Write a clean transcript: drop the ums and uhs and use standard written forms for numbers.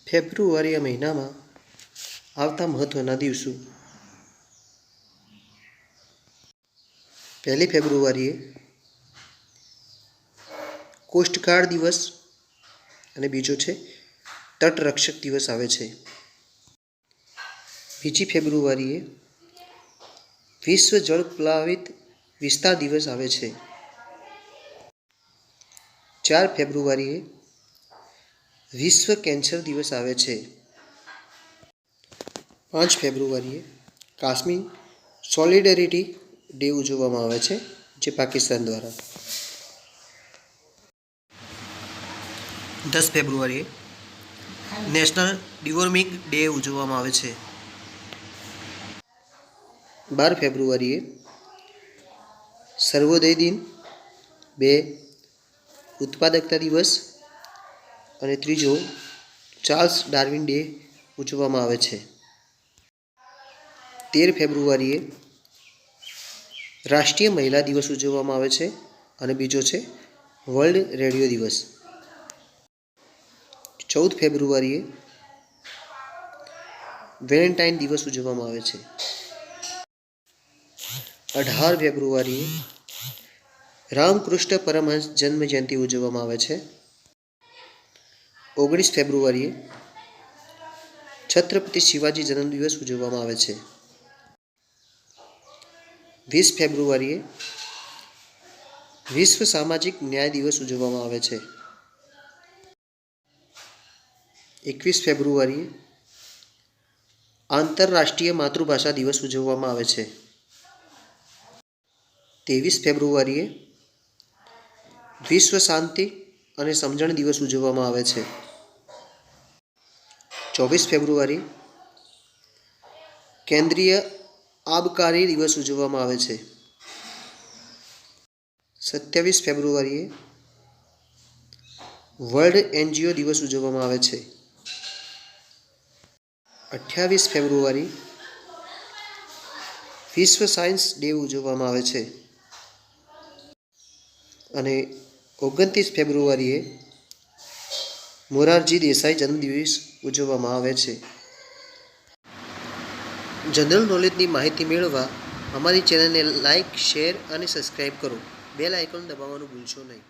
ફેબ્રુઆરી મહિનામાં આવતા મહત્ત્વના દિવસો. 1 ફેબ્રુઆરીએ કોસ્ટગાર્ડ દિવસ અને બીજો છે તટરક્ષક દિવસ આવે છે. 2 ફેબ્રુઆરીએ વિશ્વ જળ પ્લાવિત વિસ્તાર દિવસ આવે છે. 4 ફેબ્રુઆરીએ વિશ્વ કેન્સર દિવસ આવે છે. 5 ફેબ્રુઆરીએ કાશ્મીર સોલિડેરિટી ડે ઉજવવામાં આવે છે, જે પાકિસ્તાન દ્વારા. 10 ફેબ્રુઆરીએ નેશનલ ડિવોર્મિંગ ડે ઉજવવામાં આવે છે. 12 ફેબ્રુઆરીએ સર્વોદય દિન, 2 ઉત્પાદકતા દિવસ અને 3 ચાર્લ્સ ડાર્વિન ડે ઉજવવામાં આવે છે. 13 ફેબ્રુઆરીએ રાષ્ટ્રીય મહિલા દિવસ ઉજવવામાં આવે છે અને બીજો છે વર્લ્ડ રેડિયો દિવસ. 14 ફેબ્રુઆરીએ વેલેન્ટાઇન દિવસ ઉજવવામાં આવે છે. 18 ફેબ્રુઆરીએ રામકૃષ્ણ પરમહંસ જન્મ જયંતિ ઉજવવામાં આવે છે. 19 ફેબ્રુઆરીએ છત્રપતિ શિવાજી જન્મદિવસ ઉજવવામાં આવે છે. 20 ફેબ્રુઆરીએ વિશ્વ સામાજિક ન્યાય દિવસ ઉજવવામાં આવે છે. 21 ફેબ્રુઆરીએ આંતરરાષ્ટ્રીય માતૃભાષા દિવસ ઉજવવામાં આવે છે. 23 ફેબ્રુઆરીએ વિશ્વ શાંતિ અને સમજણ દિવસ ઉજવવામાં આવે છે. 24 ફેબ્રુઆરી કેન્દ્રીય આબકારી દિવસ ઉજવવામાં આવે છે. 27 ફેબ્રુઆરીએ વર્લ્ડ એનજીઓ દિવસ ઉજવવામાં આવે છે. 28 ફેબ્રુઆરી વિશ્વ સાયન્સ ડે ઉજવવામાં આવે છે અને 29 ફેબ્રુઆરીએ મોરારજી દેસાઈ જન્મદિવસ ઉજવવામાં આવે છે. જનરલ નોલેજની માહિતી મેળવવા અમારી ચેનલને લાઇક, શેર અને સબસ્ક્રાઈબ કરો. બેલ આઇકોન દબાવવાનું ભૂલશો નહીં.